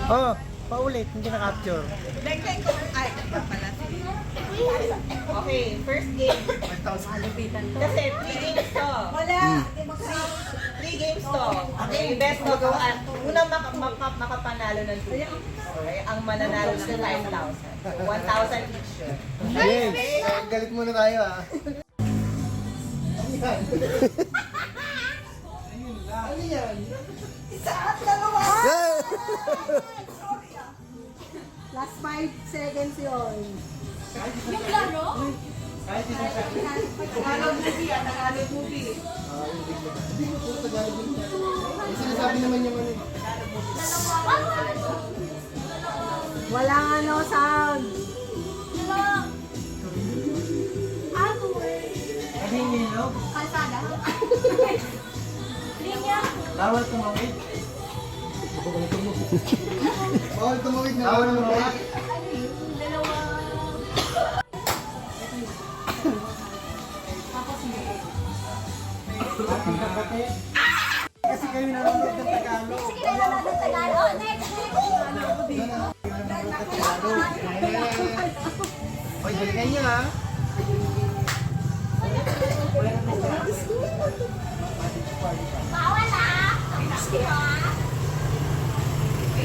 Oh, paulit, hindi na-capture. Lengkeng ko. Ay, pala. Okay, first game. Kasi 3 games to. Wala. 3 games to. Okay, best magawa. Unang makapanalo ng 2 games. Okay, ang mananalo ng 5,000. So, 1,000 each yun. Yes! Galit muna tayo ah. Ano yan? Isa at dalawa. Last 5 seconds yun. Yung laro? Tagalog movie ah, Tagalog movie. Hindi ko puro Tagalog yun. Sinasabi naman yung ano. Walang ano sound. Ano eh? Kasi hindi no? Kalsada? Linya? Bawal tumawid. Bawal tumawid na. Bawal tumawid. Dalawa. Kasi kayo nanonood ng Tagalog. Sige na lang natin Tagalog. Next. Hoy, balikan niyo ha. Bawal ah. Sige ah.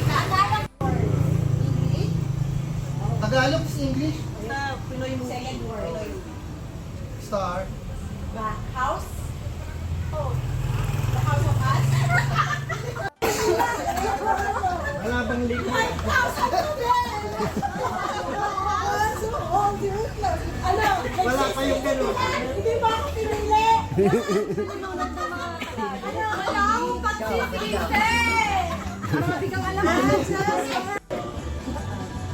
Tagalog. Tagalog is English. Sa Pinoy movie. Second word. Star. House. Oh. The house of us. Wala bang link? Ano? Wala pa yung gano'n. Hindi ba ako pinili? Ano? Wala akong pagsisisi. Marami kang alam.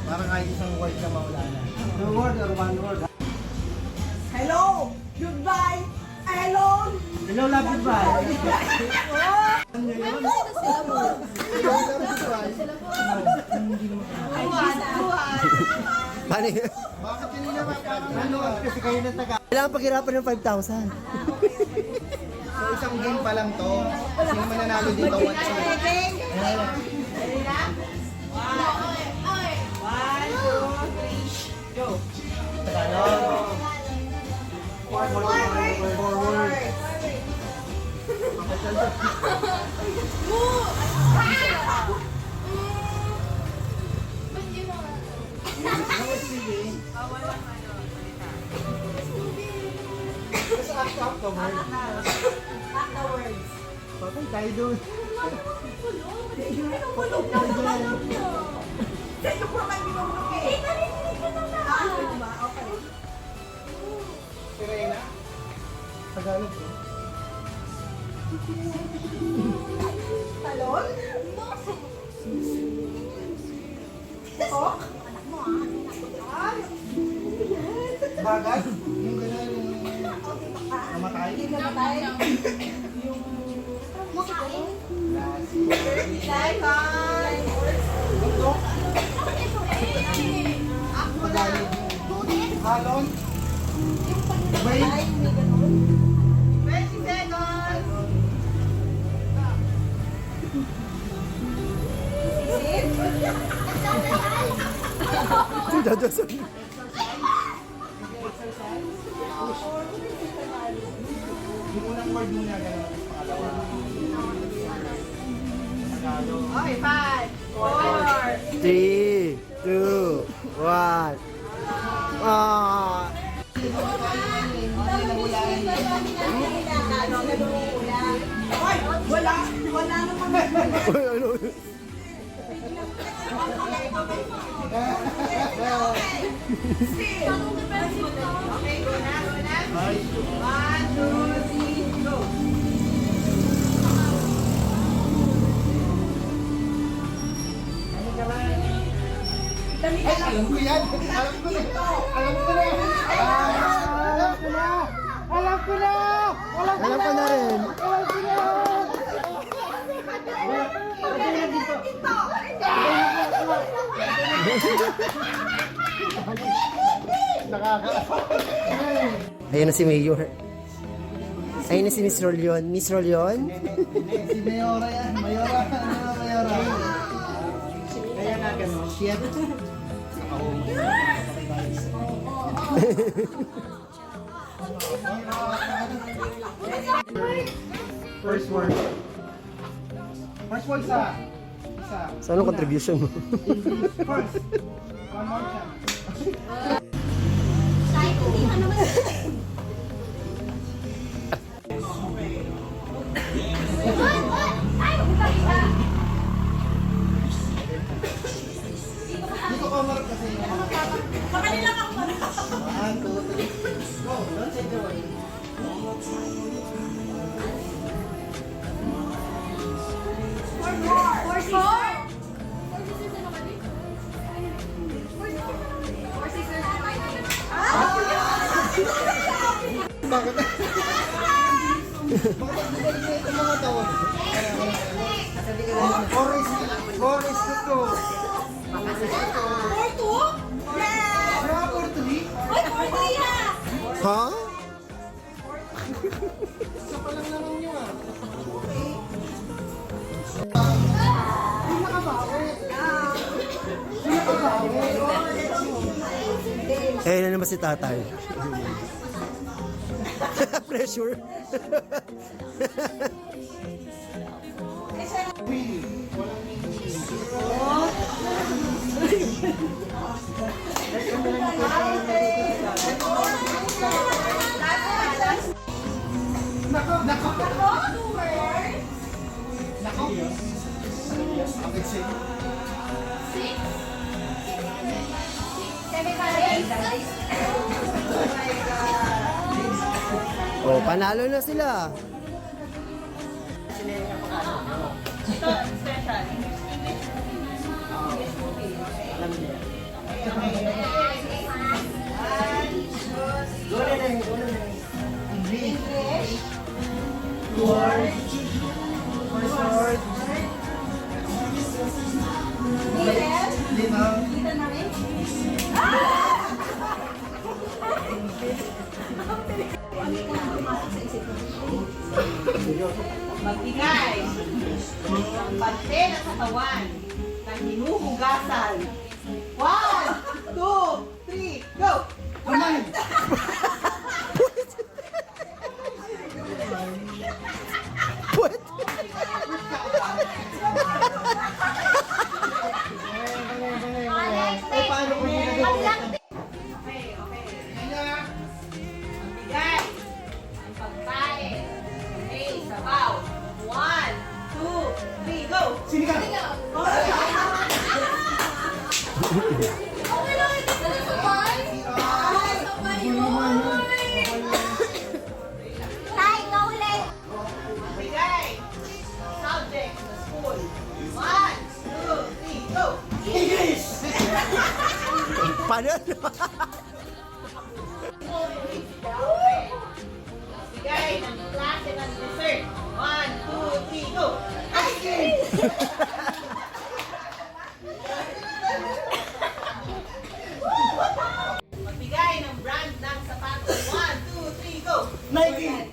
Parang kahit isang word ka mawala na. Two word or one word? Hello. Goodbye. Hello. Hello, love, goodbye. Paano yun? Bakit kanina ba parang ano? Kasi kayo ng Tagalog. Kailangan paghirapan ng 5,000. So isang game pa lang to. Sino mananalo dito? One shot. Ready na? 1, 2, 3, go! Tagalog. Forward! Sa act-up word. Patay tayo doon. Pinulog na naman niyo. Sa'yo ko naman pinulog eh. Narinig ka na na. Ano ba? Okay. Sirena. Tagalog. Talon? Oh? Bagat. Yung gano'n yung namatay. Hindi namatay? Makain. Bundok. Tagalog. Halon. Bay. 20 seconds! Dadasal. Yung unang word muna gano'n. Pangalawa. Tagalog. Okay, 5, 4, 3, 2, 1. Ah. Ay, wala. Wala naman. Uy, ano? Okay, go na, go na. 1, 2, 3, go! Ay, alam ko yan. Alam ko na. Alam ko na. Alam ko na. Alam ko na. Alam ko na rin. Ayan na si Mayor. Ayan na si Miss Rolyon. Miss Rolyon? Si Mayora yan. Mayora. Mayora. Shit. First word. First word isa. Isa. So, anong contribution mo? First. One more chance. Kahit hindi ka naman. Ay, magkakita. Dito ko marap kasi. Sa kanila ka pa. 1, 2, 3. Go. Don't say the word. Bakit? Bakit bumalik itong mga tao? Boris to two. Or two? Yes! Kaya for three? Ay, for three ha! Ha? Isa pa lang naman nyo ah. Eh, na naman si tatay. Pressure. Willy. Walang Willy. Nako. Bakit siya? Oh, panalo na sila. Ito, special. English. Word. First word. Little. Magbigay ng parte ng katawan ng hinuhugasan. 1, 2, 3, go! Kamay. What? Eh, paano ko ginagawa? Okay. Magbigay ng pagkain. Okay, sabaw. 1, 2, 3, go! Sinigang. Okay lang, ito na sabay. Tay, ikaw ulit. Magbigay ng subject sa school. 1, 2, 3, go! English. Paano? Magbigay ng klase ng dessert. 1, 2, 3, go! Ice cream. Magbigay ng brand ng sapatos. 1, 2, 3, go! Nike.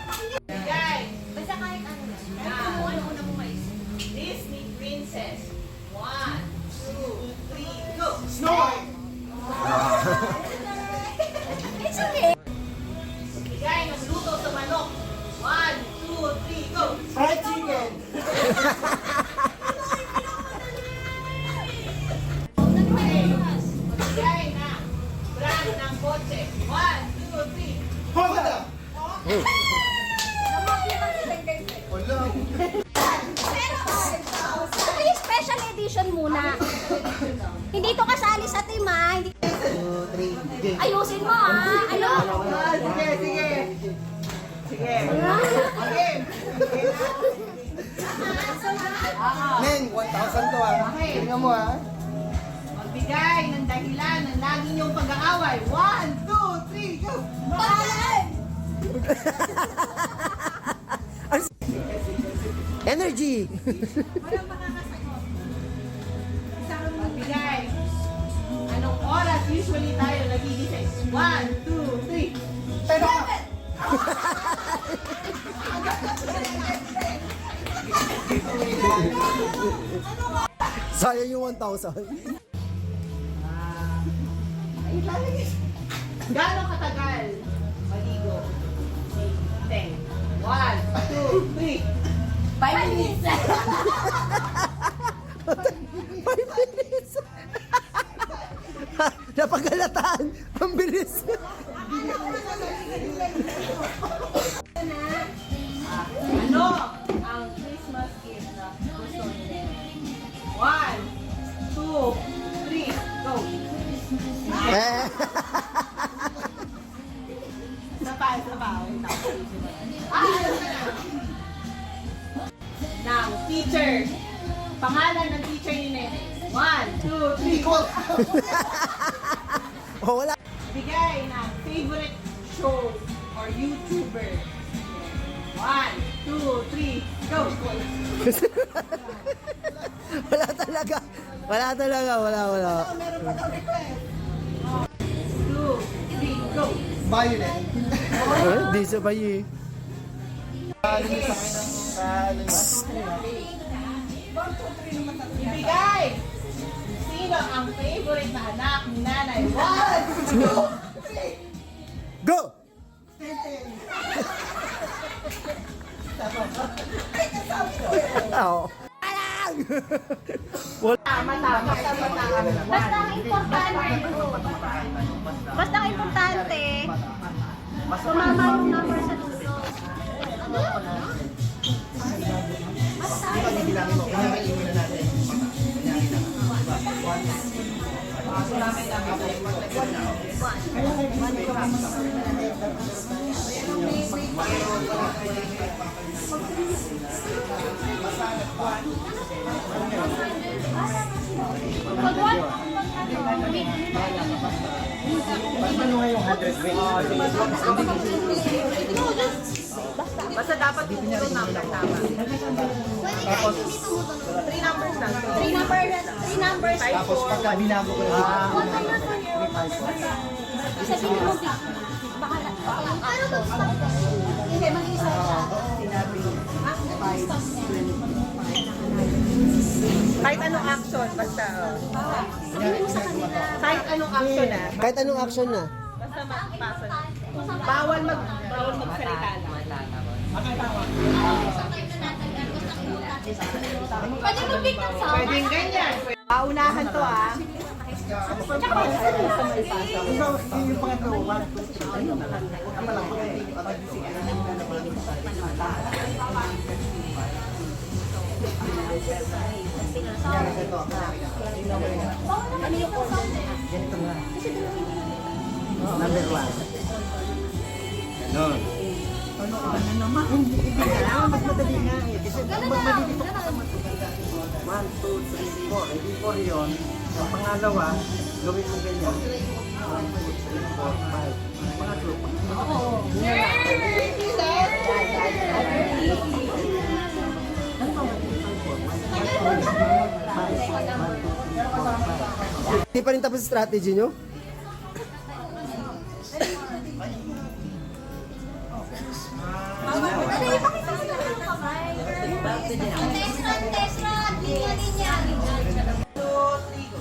Magbigay Basta kahit ano na. ng Kung ano-una mo maisip. Disney princess. 1, 2, 3, go! Snow White. It's okay. Magbigay ng luto sa manok. 1, 2, 3, go! Fried chicken. Magbigay ng brand ng kotse. 1, 2, 3. Honda. Wala. Ito yung special edition muna. Hindi to kasali sa team ha. Hindi... 2, 3, game. Ayusin mo ha. Ano? Sige. Okay. Neng, 1,000 to ah. Tingnan mo ah. Magbigay ng dahilan ng lagi niyong pag-aaway. 1, 2, 3, go! Balan! Energy! Magbigay. Anong oras usually tayo nagigising? 1, 2, 3. Pero, Ano ba? Sayang yung 1,000. Gaano katagal maligo? 10. 1, 2, 3. 5 minutes. 5 minutes. Napagalataan. Ang bilis. Ano ang Christmas gift na gusto niyo? 1, 2, 3, go! Eh. Isa pa. Wait, ako. Now, teacher. Pangalan ng teacher ni Nene. 1, 2, 3, go! Oh, wala. Bigay ng favorite show or YouTuber. 1, 2, 3, go! Wala talaga. Wala. 2, 3, go! Violet. Di sabay eh. Ibigay! Sino ang favorite na anak ni Nanay? 1, 2, Go! Oo. tama. Basta ang importante. Basta ang importante. Sumama yung number sa dulo. Basta dapat tumutunod number tama. Tapos, 3 numbers lang. 3 numbers. Tapos pagka binago ko na Isa sa mo. Bahala. Pero mag-stop ka. Hindi, mag-isa siya. Kahit anong action, basta. Kahit anong action na. Kahit anong action na. Basta magpasa na. Bawal magsalita lang. Pwede mag-pick ng song. Pwedeng ganyan. Paunahan to ah. yung pangatlo, 1, 2, 3. Number 1. Ganon. Ano naman? Hindi kailangan mas madali nga eh. Kasi magmadali pa sa matuganda. 1, 2, 3, 4. Hindi 4 yun. Ang pangalawa, gawin mo ganyan. 1, 2, 3, 4, 5. Pangatlo. Hindi pa rin tapos yung strategy nyo? Test run. Linya. 2, 3, go.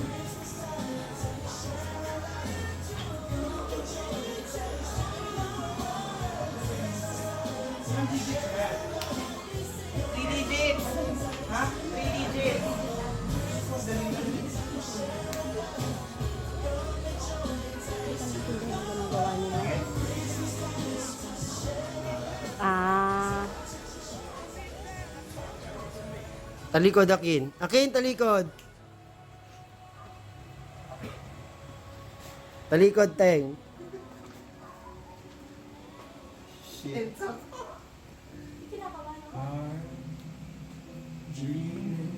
Three digits. Ha? 3 digits. Talikod, Akin. Akin, talikod. Talikod, Teng.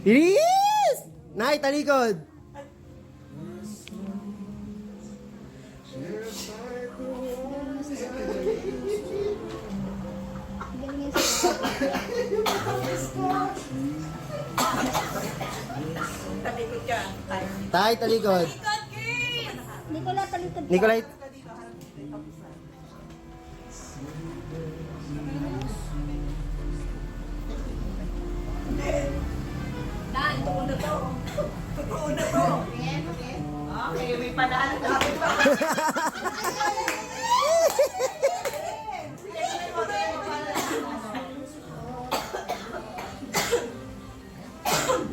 Yes! Nay, talikod. Talikod ka. Tay, talikod. Nicola, talikod. Nicolay. Totoo na to. Totoo na to. Okay, may panalo na ako pa.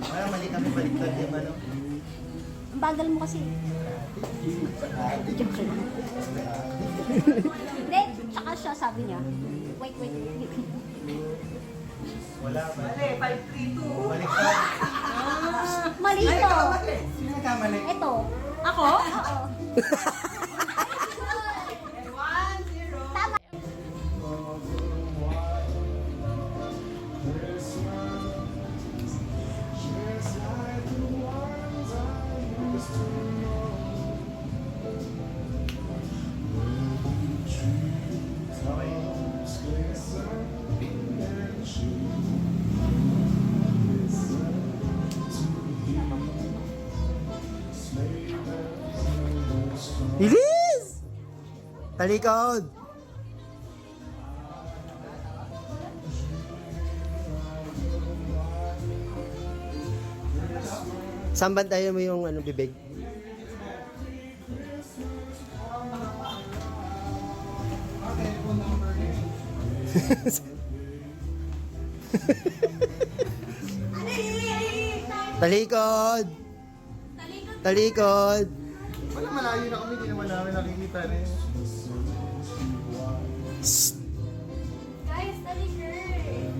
Parang mali kami baliktad yung ano. Ang bagal mo kasi. Joke lang. Hindi, tsaka siya sabi niya. Wait. Wala ba? Mali, 5-3-2. Baliktad. Mali ito. Sino nagkamali? Ito. Ako? Oo. 1-0. Tama. Bilis! Talikod! Saan bantayan mo yung ano, bibig? Talikod! Talikod! Wala, malayo na kami, hindi naman namin nakikita rin. Guys, talikod.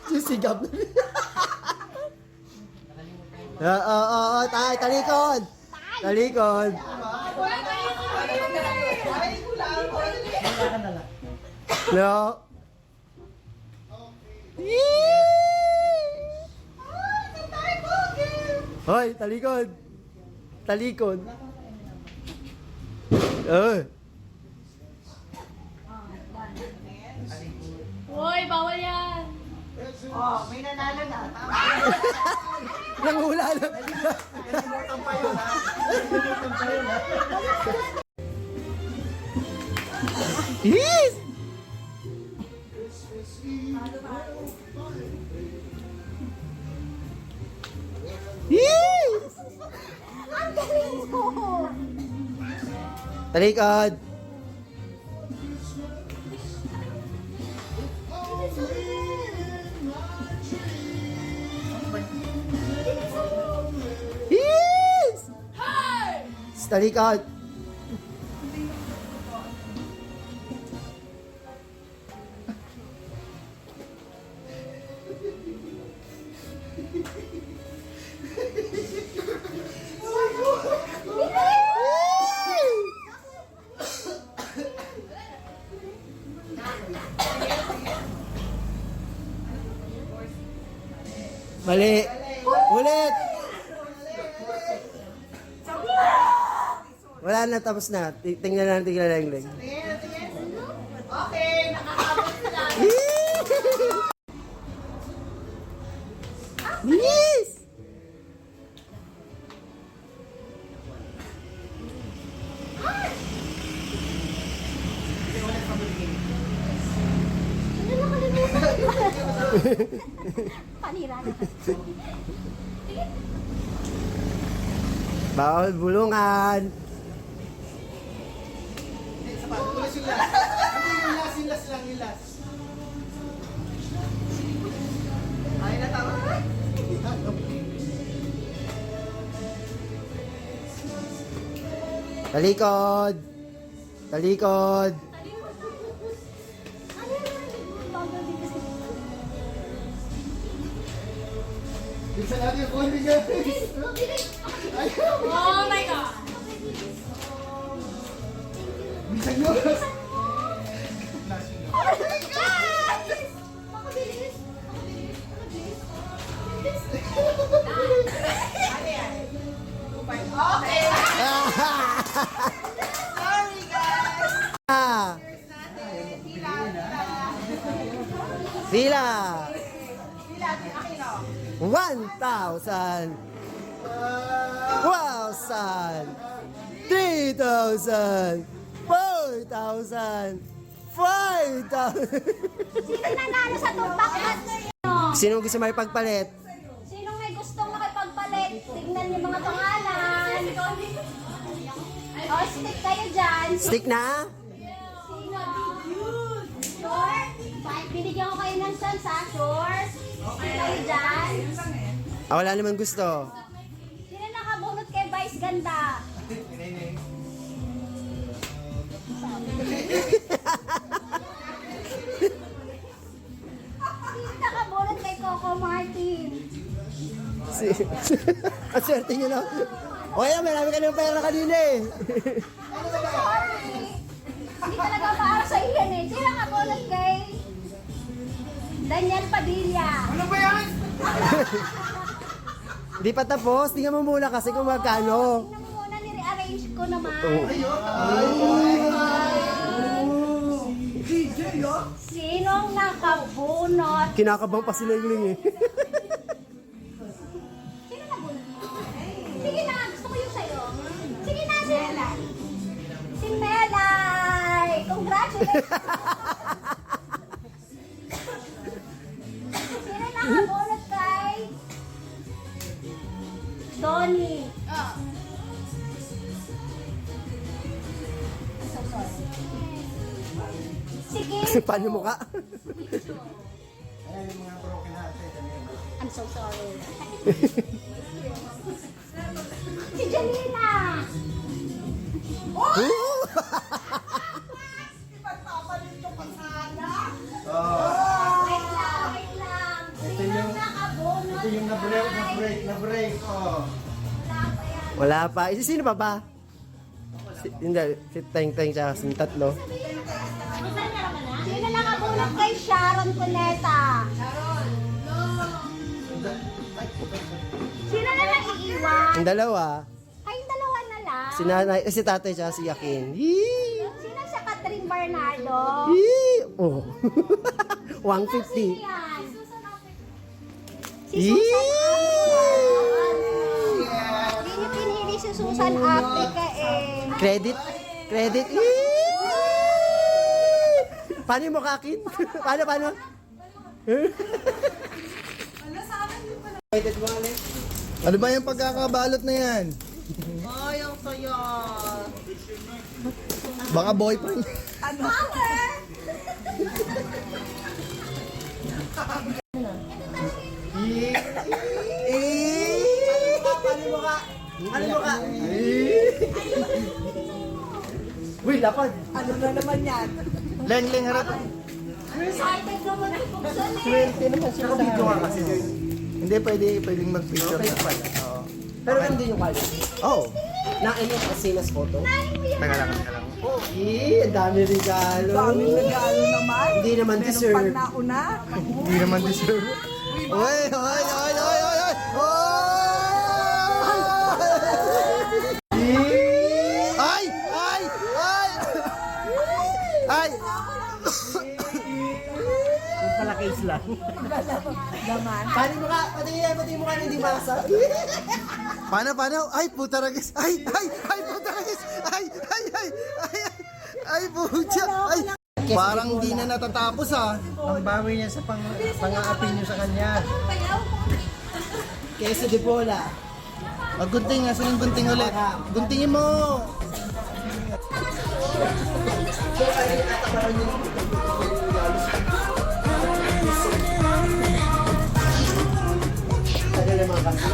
Sisigap na rin. Oo, talikod! Talikod! No. Hoy, talikod! Talikod! Hoy, bawal yan. Oh, may nanalo na. Tama. Nangula lang. Nalimutan pa yun, ha? Nalimutan pa yun, ha? Yes! Yes! Ang galing mo. Talikod! Yes! Talikod! Mali. Ulit. Wala na, tapos na. Tingnan natin kila Lengleng. Okay, nakakabot sila. Yes! Ano nakalimutan? Panira na. Bawal bulungan. Tulis yung last. Ano yung last lang yung last? Ay, natawa. Talikod. Talikod. Bisa natin yung kundi guys. Oh my God. Bisa nyo. Okay. Sorry, guys. Ah, Hila. sila. Hila, akin o. 1,000. 1,000. 3,000. 4,000. 4,000. 5,000. Sino nanalo sa tumpak na? Sino gusto may pagpalit? Sino may gustong makipagpalit? Tignan niyo mga pangalan. O, stick kayo dyan. Stick na? Sino? Sure? Binigyan ko kayo ng chance, ha? Sure? Okay kayo dyan? Ah, wala naman gusto. Sino nakabunot kay Vice Ganda? Sino nakabunot kay Coco Martin? Ang swerte nyo na. O yan, marami ka ng pera kanina eh. Sorry. Hindi talaga para sa iyan eh. Sino nakabunot kay Daniel Padilla? Ano ba yan? Di pa tapos, tingnan mo muna kasi kung magkano. Tingnan mo muna, nire-arrange ko naman. DJ, oh. Sinong nakabunot? Kinakabang pa si Lingling eh. Sino nabunot mo? Sige na, gusto ko yung sa'yo. Sige na, si Melay. Si Melay! Congratulations! Sino nakabunot kay Donnie? I'm so sorry. Sige. Paano mo ka? Ayan yung mga broken hearted. I'm so sorry. Si Janina! Ipagpapalit yung pasada. Wait lang, wait lang. Sino nakabunot? Ito yung na-break. Oh. Wala pa. Sino pa ba? Hindi, si Teng Teng siya, si tatlo. Sino nakabunot kay Sharon Cuneta? Sino na lang iiwan? Ang dalawa, Ay, yung dalawa na lang. si nanay, si tatay siya, si Yakin. Yee! Sino si Catherine Bernardo? Yee! Oh. Sino 150. yan? Si Yee! Susan Africa. Hindi niyo pinili si Susan Africa eh. Credit? Credit? Yee! Paano mo kakin? Paano? Ano ba yung pagkakabalot na yan? Ay, ang saya. Baka boyfriend. Ano mo ka? Uy, lapad. Ano na naman yan? Leng, harap. Excited naman si Buksan eh. Video nga kasi. Hindi, pwedeng mag-picture na. Oo. Pero hindi yung quality. Oh. Na ano same as photo. Teka lang. Eh, ang dami regalo. Daming regalo naman. Hindi naman Meron deserve. pang nauna. Hindi naman deserve. Oy! Ay! Pala case lang. Laman. Paano mo ka? Pati mo ka hindi makasal. Paano? Ay, puta ragis! Ay, puta ragis! Ay, puta! Ay! Parang di na natatapos ah. Ang bawi niya sa pang-aapi niyo sa kanya. Queso de bola. Gunting, asan yung gunting ulit? Guntingin mo! Tagal naman kasi.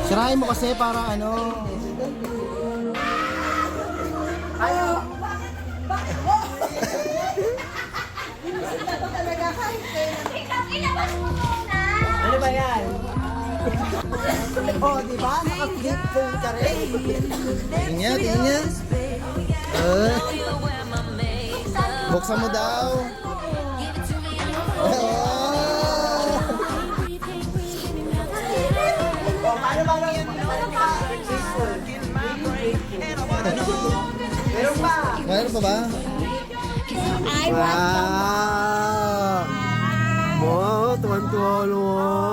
Sirahin mo kasi para ano. Ikaw, ilabas mo muna. Ano ba yan? Oh, di ba? Naka-flip phone ka rin. Tingnan niya. Buksan mo daw. Oh, paano yan? Meron pa. Mayroon pa ba? I want Wow! Wow, tuwan-tuwa naman.